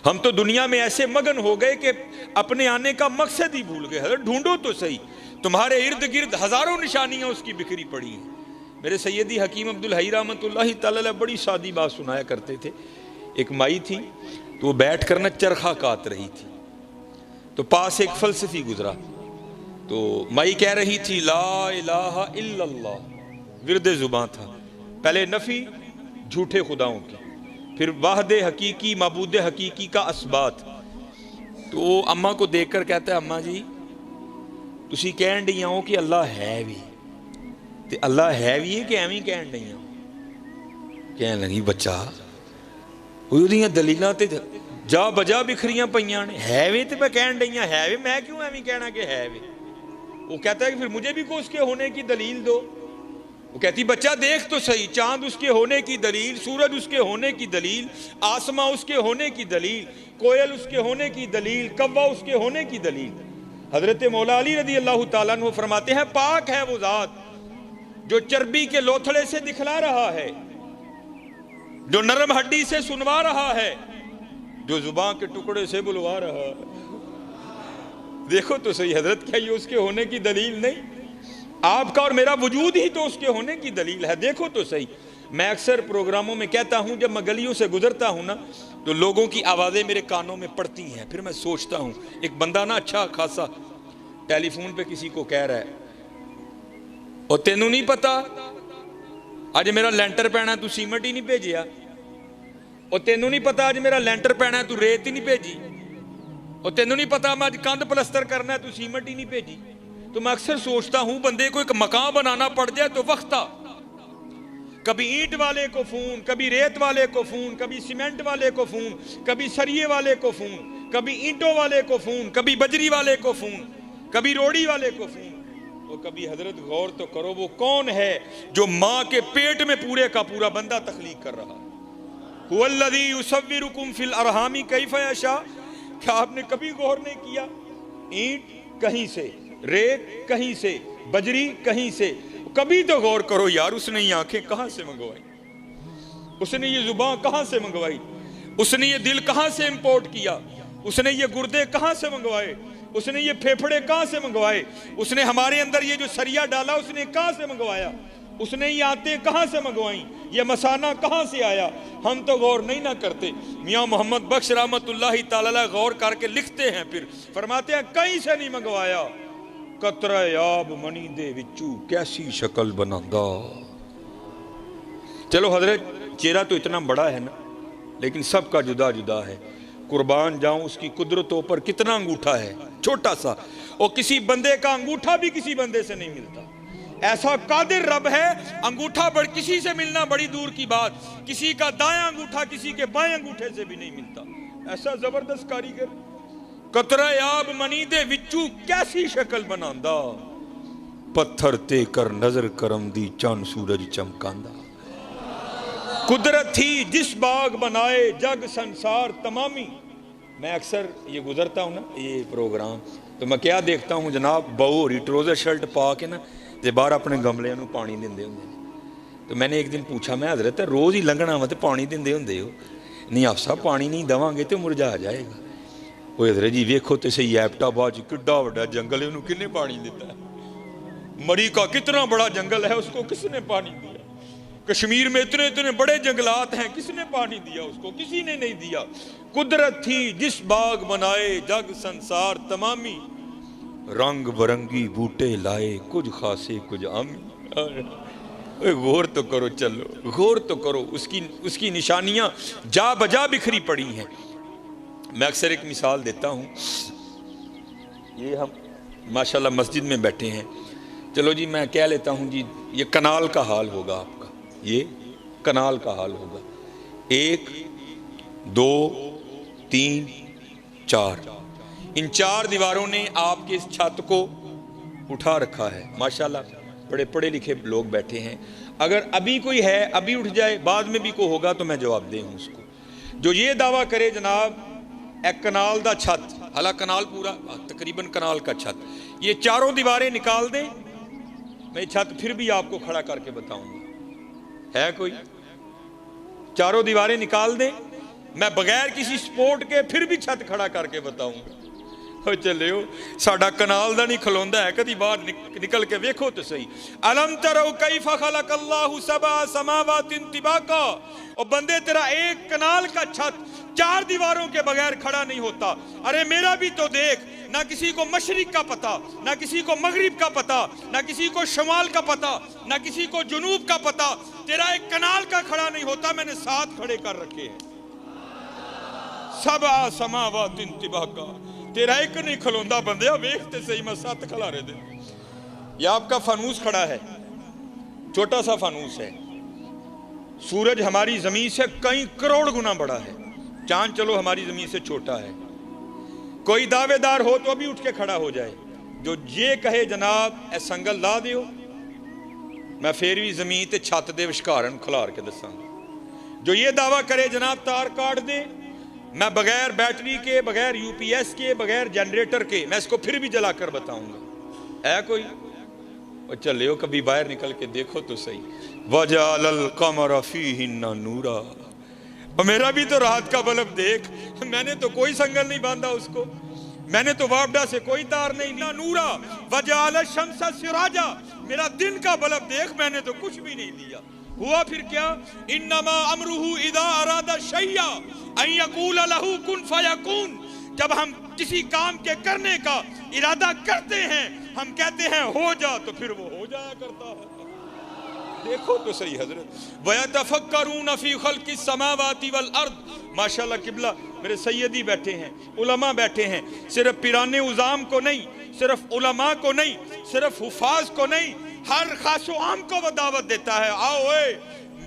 ہم تو دنیا میں ایسے مگن ہو گئے کہ اپنے آنے کا مقصد ہی بھول گئے. حضرت ڈھونڈو تو صحیح, تمہارے ارد گرد ہزاروں نشانیاں اس کی بکھری پڑی ہیں. میرے سیدی حکیم عبدالحی رحمۃ اللہ تعالی بڑی سادی بات سنایا کرتے تھے. ایک مائی تھی تو وہ بیٹھ کر نہ چرخہ کاٹ رہی تھی, تو پاس ایک فلسفی گزرا, تو مائی کہہ رہی تھی لا الہ الا اللہ, ورد زباں تھا. پہلے نفی جھوٹے خداؤں کی, پھر واحد حقیقی معبود حقیقی کا اثبات. تو وہ اماں کو دیکھ کر کہتا ہے اماں جی تسی کہن ڈیاں ہو کہ اللہ ہے بھی, تے اللہ ہے بھی ہے کہ ایویں کہن ڈیاں ہو. کہنے لگی بچہ وہ دلیلاں تے جا بجا بکھریاں پئیاں نے, ہے وے تے میں کہن ڈیاں ہے وے, میں کیوں ایویں کہنا کہ ہے وے. وہ کہتا ہے کہ پھر مجھے بھی کوئی اس کے ہونے کی دلیل دو. وہ کہتی بچہ دیکھ تو صحیح, چاند اس کے ہونے کی دلیل, سورج اس کے ہونے کی دلیل, آسماں اس کے ہونے کی دلیل, کوئل اس کے ہونے کی دلیل, کوا اس کے ہونے کی دلیل. حضرت مولا علی رضی اللہ تعالیٰ عنہ فرماتے ہیں پاک ہے وہ ذات جو چربی کے لوتھڑے سے دکھلا رہا ہے, جو نرم ہڈی سے سنوا رہا ہے, جو زبان کے ٹکڑے سے بلوا رہا ہے. دیکھو تو صحیح حضرت, کیا یہ اس کے ہونے کی دلیل نہیں؟ آپ کا اور میرا وجود ہی تو اس کے ہونے کی دلیل ہے. دیکھو تو صحیح. میں اکثر پروگراموں میں کہتا ہوں جب میں گلیوں سے گزرتا ہوں نا تو لوگوں کی آوازیں میرے کانوں میں پڑتی ہیں, پھر میں سوچتا ہوں ایک بندہ نا اچھا خاصا ٹیلی فون پہ کسی کو کہہ رہا ہے اور تینوں نہیں پتا اج میرا لینٹر پینا تو سیمنٹ ہی نہیں بھیجیا, اور تینوں نہیں پتا اج میرا لینٹر پینا تو ریت ہی نہیں بھیجی, اور تینوں نہیں پتا میں اج کندھ پلستر کرنا ہے تو سیمنٹ ہی نہیں بھیجی. تو میں اکثر سوچتا ہوں بندے کو ایک مکان بنانا پڑ جائے تو وقت تھا, کبھی اینٹ والے کو فون, کبھی ریت والے کو فون, کبھی سیمنٹ والے کو فون, کبھی سریے والے کو فون, کبھی اینٹوں والے کو فون, کبھی بجری والے کو فون, کبھی روڑی والے کو فون. اور کبھی حضرت غور تو کرو وہ کون ہے جو ماں کے پیٹ میں پورے کا پورا بندہ تخلیق کر رہا. هو الذی یصورکم فی الارحام کیف یشاء. کیا آپ نے کبھی غور نہیں کیا؟ اینٹ کہیں سے, ریت کہیں سے, بجری کہیں سے. کبھی تو غور کرو یار, اس نے یہ آنکھیں کہاں سے منگوائی, اس نے یہ زبان کہاں سے منگوائی, اس نے یہ دل کہاں سے امپورٹ کیا, اس نے یہ گردے کہاں سے منگوائے, اس نے یہ پھیپھڑے کہاں سے منگوائے, اس نے ہمارے اندر یہ جو سریا ڈالا اس نے کہاں سے منگوایا, اس نے یہ آتیں کہاں سے منگوائیں, یہ مسانہ کہاں سے آیا. ہم تو غور نہیں نہ کرتے. میاں محمد بخش رحمت اللہ تعالی غور کر کے لکھتے ہیں, پھر فرماتے ہیں کہیں سے نہیں منگوایا, قطرہ آب منی دے وچو کیسی شکل بناندا. چلو حضرت چہرہ تو اتنا بڑا ہے نا, لیکن سب کا جدا جدا ہے. قربان جاؤں اس کی قدرتوں پر کتنا انگوٹھا ہے, چھوٹا سا, اور کسی بندے کا انگوٹھا بھی کسی بندے سے نہیں ملتا. ایسا قادر رب ہے, انگوٹھا کسی سے ملنا بڑی دور کی بات, کسی کا دائیں انگوٹھا کسی کے بائیں انگوٹھے سے بھی نہیں ملتا. ایسا زبردست کاریگر. قطرہ آب منی دے وچو کیسی شکل بناندا, پتھر تے کر نظر کرم دی چاند سورج چمکاندا. قدرت تھی جس باغ بنائے جگ سنسار تمامی. میں اکثر یہ گزرتا ہوں نا یہ پروگرام تو میں کیا دیکھتا ہوں جناب, بہو ہو رہی ٹروزر شرٹ پا کے نا تے باہر اپنے گملے نو پانی دیندے ہوندے. تو میں نے ایک دن پوچھا, میں حضرت روز ہی لنگنا وا تے پانی دیندے ہوندے ہو؟ نہیں آپ صاحب پانی نہیں دواں گے تو مرجھا جائے گا. وہ حضرت جی ویکھو تے صحیح ایبٹ آباد کڈا وڈا جنگل ہے, انہوں کنے پانی دیتا ہے؟ مری کا کتنا بڑا جنگل ہے, اس کو کس نے پانی دیا؟ کشمیر میں اتنے اتنے بڑے جنگلات ہیں, کس نے پانی دیا اس کو؟ کسی نے نہیں دیا. قدرت تھی جس باغ بنائے جگ سنسار تمامی, رنگ برنگی بوٹے لائے کچھ خاصے کچھ عامی. غور تو کرو, چلو غور تو کرو, اس کی نشانیاں جا بجا بکھری پڑی ہیں. میں اکثر ایک مثال دیتا ہوں, یہ ہم ماشاءاللہ مسجد میں بیٹھے ہیں, چلو جی میں کہہ لیتا ہوں جی یہ کنال کا حال ہوگا آپ کا, یہ کنال کا حال ہوگا. 1 2 3 4, ان 4 دیواروں نے آپ کے اس چھت کو اٹھا رکھا ہے. ماشاءاللہ بڑے پڑھے لکھے لوگ بیٹھے ہیں. اگر ابھی کوئی ہے ابھی اٹھ جائے, بعد میں بھی کوئی ہوگا تو میں جواب دے ہوں اس کو, جو یہ دعویٰ کرے جناب ایک کنال دا چھت, حالانکہ کنال پورا تقریباً کنال کا چھت, یہ 4 دیواریں نکال دیں, میں چھت پھر بھی آپ کو کھڑا کر کے بتاؤں گا. ہے کوئی؟ 4 دیواریں نکال دیں, میں بغیر کسی سپورٹ کے پھر بھی چھت کھڑا کر کے بتاؤں گا. چلو ساڈا کنال دا نہیں کھلوندا ہے, کدی باہر نکل کے ویکھو تو صحیح. الم تروا کیف خلق اللہ سبع سماوات طباقا. اور بندے تیرا ایک کنال کا چھت 4 دیواروں کے بغیر کھڑا نہیں ہوتا. ارے میرا بھی تو دیکھ, نہ کسی کو مشرق کا پتہ, نہ کسی کو مغرب کا پتہ, نہ کسی کو شمال کا پتہ, نہ کسی کو جنوب کا پتہ. تیرا ایک کنال کا کھڑا نہیں ہوتا, میں نے 7 کھڑے کر رکھے ہیں. سبع سماوات طباقا. تیرا ایک نہیں کھلوندا بندیا, ویکھتے صحیح میں 7 کھلا رہے دے. یہ آپ کا فانوس کھڑا ہے, چھوٹا سا فانوس ہے. سورج ہماری زمین سے کئی کروڑ گنا بڑا ہے. چاند چلو ہماری زمین سے چھوٹا ہے. کوئی دعوے دار ہو تو ابھی اٹھ کے کھڑا ہو جائے جو یہ کہے جناب اے سنگل لا دیو, میں پھر بھی زمین تے چھت دے وشکارن کھلار کے دساں. جو یہ دعویٰ کرے جناب تار کاٹ دے, میں بغیر بیٹری کے, بغیر یو پی ایس کے, بغیر جنریٹر کے میں اس کو پھر بھی جلا کر بتاؤں گا. ہے کوئی؟ اور چلے کبھی باہر نکل کے دیکھو تو صحیح. وَجَعَلَ الْقَمَرَ فِيهِنَّ نُورًا. اور میرا بھی تو رات کا بلب دیکھ, میں نے تو کوئی سنگل نہیں باندھا اس کو, میں نے تو وابڈا سے کوئی تار نہیں لیا. نورا وَجَعَلَ الشَّمْسَ سِرَاجًا. میرا دن کا بلب دیکھ, میں نے تو کچھ بھی نہیں لیا. ہوا پھر کیا؟ انما امرہ اذا اراد شیئا ان یقول لہ کن فیکون. جب ہم کسی کام کے کرنے کا ارادہ کرتے ہیں, ہم کہتے ہیں ہو جا, تو پھر وہ ہو جایا کرتا ہے. دیکھو تو صحیح حضرت. وَيَتَفَكَّرُونَ فِي خَلْقِ السَّمَاوَاتِ وَالْأَرْضِ. ماشاءاللہ قبلہ میرے سیدی بیٹھے ہیں, علماء بیٹھے ہیں, صرف پیران عظام کو نہیں, صرف علماء کو نہیں, صرف حفاظ کو نہیں, ہر خاص و عام کو وہ دعوت دیتا ہے. آؤ اے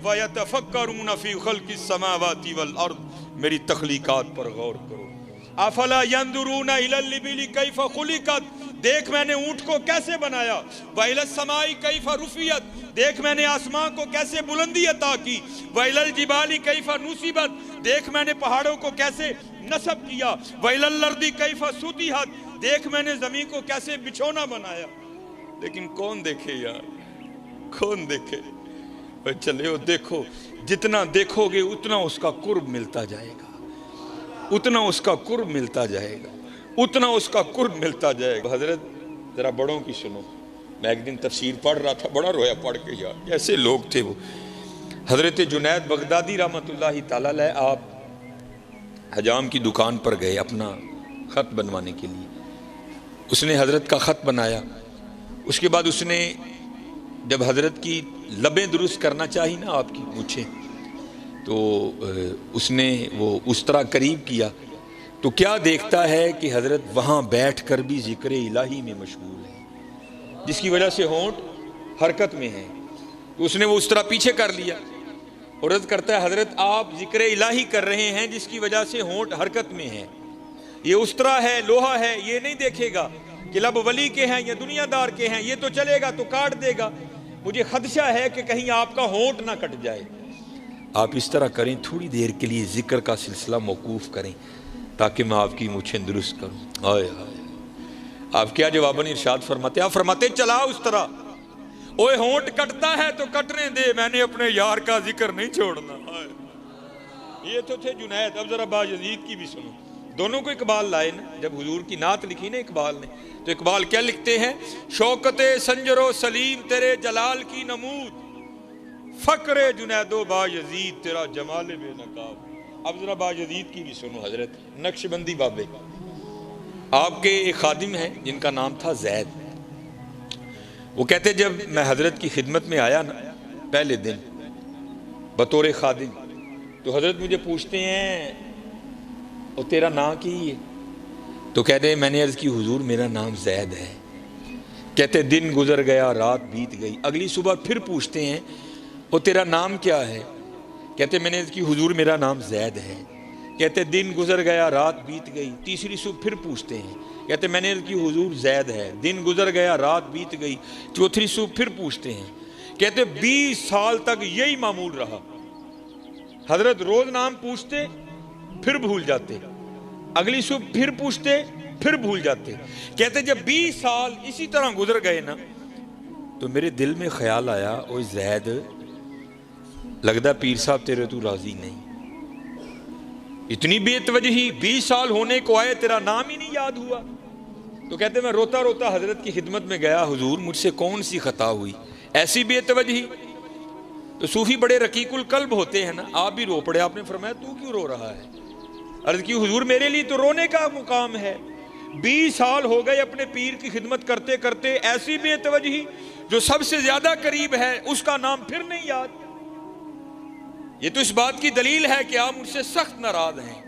وَيَتَفَكَّرُونَ فِي خَلْقِ السَّمَاوَاتِ وَالْأَرْضِ. میری تخلیقات پر غور کرو. افلا ينظرون الى الابل كيف خلقت. دیکھ میں نے اونٹ کو کیسے بنایا. وَإِلَى السَّمَاءِ كَيْفَ رُفِعَتْ. دیکھ میں نے آسمان کو کیسے بلندی عطا کی. وَإِلَى الْجِبَالِ كَيْفَ نُصِبَتْ. دیکھ میں نے پہاڑوں کو کیسے نصب کیا. وَإِلَى الْأَرْضِ كَيْفَ سُطِحَتْ. دیکھ میں نے زمین کو کیسے بچھونا بنایا. لیکن کون دیکھے یار, کون دیکھے. چلے دیکھو, جتنا دیکھو گے اتنا اس کا قرب ملتا جائے گا, اتنا اس کا قرب ملتا جائے گا, اتنا اس کا قرب ملتا جائے گا. حضرت ذرا بڑوں کی سنو. میں ایک دن تفسیر پڑھ رہا تھا, بڑا رویا پڑھ کے یار, کیسے لوگ تھے وہ. حضرت جنید بغدادی رحمۃ اللہ تعالی علیہ آپ حجام کی دکان پر گئے اپنا خط بنوانے کے لیے. اس نے حضرت کا خط بنایا. اس کے بعد اس نے جب حضرت کی لبیں درست کرنا چاہی نا, آپ کی مونچھیں, تو اس نے وہ اس طرح قریب کیا تو کیا دیکھتا ہے کہ حضرت وہاں بیٹھ کر بھی ذکر الہی میں مشغول ہے, جس کی وجہ سے ہونٹ حرکت میں ہے. تو اس نے وہ اس طرح پیچھے کر لیا. اور عرض کرتا ہے حضرت آپ ذکر الہی کر رہے ہیں جس کی وجہ سے ہونٹ حرکت میں ہے. یہ اس طرح ہے, لوہا ہے, یہ نہیں دیکھے گا کہ لب ولی کے ہیں یا دنیا دار کے ہیں, یہ تو چلے گا تو کاٹ دے گا. مجھے خدشہ ہے کہ کہیں آپ کا ہونٹ نہ کٹ جائے. آپ اس طرح کریں, تھوڑی دیر کے لیے ذکر کا سلسلہ موقوف کریں تاکہ میں آپ کی مونچھیں درست کروں. آئے آئے, آپ کیا جواباً ارشاد فرماتے؟ آپ فرماتے چلاؤ اس طرح. اوے ہونٹ کٹتا ہے تو کٹنے دے, میں نے اپنے یار کا ذکر نہیں چھوڑنا. یہ تو تھے جنید. اب ذرا باجزید کی بھی سنو. دونوں کو اقبال لائے نا, جب حضور کی نعت لکھی نا اقبال نے, تو اقبال کیا لکھتے ہیں؟ شوکت سنجر و سلیم تیرے جلال کی نمود, فقر جنید و باجزید تیرا جمال بے نقاب. اب ذرا باجزید کی بھی سنو. حضرت نقشبندی بابے, آپ کے ایک خادم ہیں جن کا نام تھا زید. وہ کہتے جب میں حضرت کی خدمت میں آیا نا پہلے دن بطور خادم, تو حضرت مجھے پوچھتے ہیں اور تیرا نام کی ہے؟ تو کہتے ہیں میں نے عرض کی حضور میرا نام زید ہے. کہتے دن گزر گیا رات بیت گئی. اگلی صبح پھر پوچھتے ہیں اور تیرا نام کیا ہے؟ کہتے میں نے عرض کی حضور میرا نام زید ہے. کہتے دن گزر گیا رات بیت گئی. تیسری صبح پھر پوچھتے ہیں, کہتے میں نے عرض کی حضور زید ہے. دن گزر گیا رات بیت گئی. چوتھی صبح پھر پوچھتے ہیں. کہتے 20 سال تک یہی معمول رہا. حضرت روز نام پوچھتے پھر بھول جاتے, اگلی صبح پھر پوچھتے پھر بھول جاتے. کہتے جب 20 سال اسی طرح گزر گئے نا, تو میرے دل میں خیال آیا اوہ زید, لگدا پیر صاحب تیرے تو راضی نہیں. اتنی بے توجہی، 20 سال ہونے کو آئے تیرا نام ہی نہیں یاد ہوا۔ تو کہتے میں روتا روتا حضرت کی خدمت میں گیا، حضور مجھ سے کون سی خطا ہوئی، ایسی بے توجہی۔ تو صوفی بڑے رقیق القلب ہوتے ہیں نا، آپ بھی رو پڑے۔ آپ نے فرمایا تو کیوں رو رہا ہے؟ عرض کی حضور میرے لیے تو رونے کا مقام ہے، 20 سال ہو گئے اپنے پیر کی خدمت کرتے کرتے، ایسی بے توجہی، جو سب سے زیادہ قریب ہے اس کا نام پھر نہیں یاد۔ یہ تو اس بات کی دلیل ہے کہ آپ مجھ سے سخت ناراض ہیں۔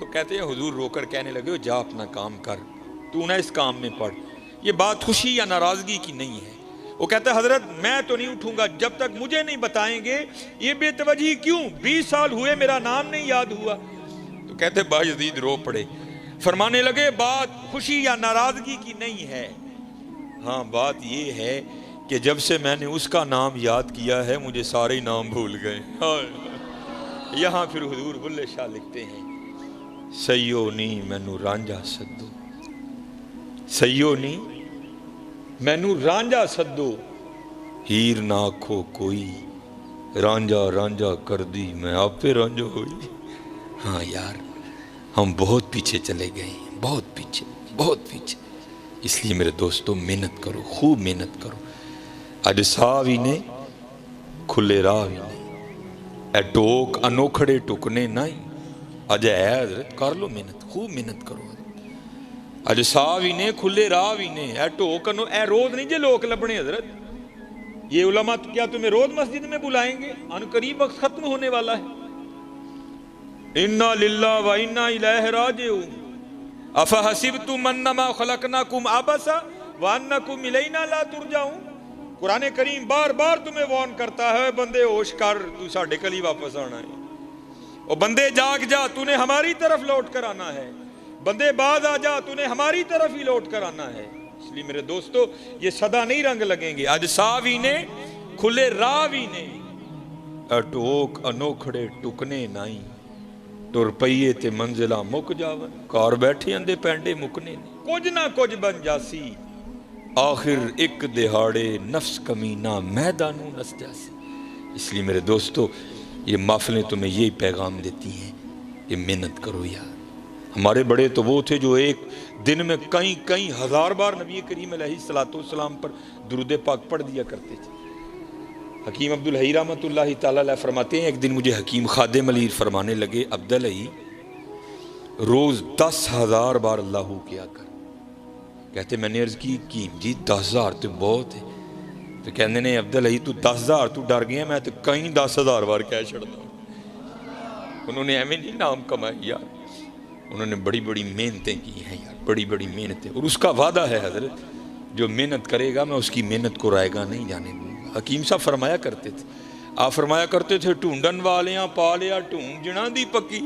تو کہتے ہیں حضور رو کر کہنے لگے جا اپنا کام کر، تو نہ اس کام میں پڑ، یہ بات خوشی یا ناراضگی کی نہیں ہے۔ وہ کہتا ہے حضرت میں تو نہیں اٹھوں گا جب تک مجھے نہیں بتائیں گے یہ بے توجہی کیوں، 20 سال ہوئے میرا نام نہیں یاد ہوا۔ تو کہتے بایزید رو پڑے، فرمانے لگے بات خوشی یا ناراضگی کی نہیں ہے، ہاں بات یہ ہے کہ جب سے میں نے اس کا نام یاد کیا ہے مجھے سارے نام بھول گئے۔ یہاں پھر حضور بلے شاہ لکھتے ہیں سیو نی مینو رانجھا سدو، سیو نی مینو رانجھا سدو، ہیر نہ آکھو کوئی، رانجھا رانجھا کر دی میں آپ پہ رانجھا ہوئی۔ ہاں یار ہم بہت پیچھے چلے گئے ہیں، بہت پیچھے، بہت پیچھے۔ اس لیے میرے دوستو محنت کرو، خوب محنت کرو۔ اج ساوی نے کھلے راہ بھی نہیں، اے ٹوک انوکھڑے ٹکنے نہیں، اج اے حضرت کر لو محنت، خوب محنت کرو۔ اج ساوی نے کھلے راہ بھی نے، اے ٹوک اے روز نہیں جے لوگ لبنے حضرت، یہ علماء کیا تمہیں روز مسجد میں بلائیں گے؟ ان قریب وقت ختم ہونے والا ہے۔ انا للہ و انا الیہ راجعون، افحسبتم انما خلقناکم عبثا وانکم الینا لا ترجعون۔ قرآن کریم بار بار تمہیں وارن کرتا ہے بندے ہوش کر، تو ساڈے کل ہی واپس آنا ہے، اور بندے جاگ جا، تو نے ہماری طرف لوٹ کر آنا ہے، بندے باز آ جا، تو نے ہماری طرف ہی لوٹ کر آنا ہے۔ اس لیے میرے دوستو یہ صدا نہیں رنگ لگیں گے، اج ساوی نے کھلے راہ بھی نے، اٹوک انوکھڑے ٹکنے نہیں، ٹر پئیے تے منزلہ مک جاون، کار بیٹھے اندے پینڈے مکنے نہیں، کچھ نہ کچھ بن جاسی، آخر ایک دہاڑے نفس کمینہ میدانوں نس جاسی۔ اس لیے میرے دوستو یہ محفلیں تمہیں یہی پیغام دیتی ہیں کہ محنت کرو یار۔ ہمارے بڑے تو وہ تھے جو ایک دن میں کئی ہزار بار نبی کریم علیہ السلام پر درود پاک پڑھ دیا کرتے تھے۔ حکیم عبدالحی رحمۃ اللہ تعالیٰ علیہ فرماتے ہیں ایک دن مجھے حکیم خادم علی فرمانے لگے عبدالحی روز 10,000 بار اللہ کیا کر۔ کہتے میں نے عرض کی جی 10,000 تو بہت ہے۔ تو کہنے نے عبدالحی تو 10,000 تو ڈر گیا، میں تو کہیں 10,000 بار کہہ چھڑتا ہوں۔ انہوں نے ایویں نہیں نام کمائی یار، انہوں نے بڑی بڑی محنتیں کی ہیں یار، بڑی بڑی محنتیں، اور اس کا وعدہ ہے حضرت جو محنت کرے گا میں اس کی محنت کو رائے گا نہیں جانے دوں گا۔ حکیم صاحب فرمایا کرتے تھے، آپ فرمایا کرتے تھے ڈھونڈن والیاں پا لیا ڈھونڈ جنا دی پکی،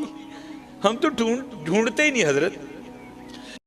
ہم تو ڈھونڈتے ہی نہیں حضرت،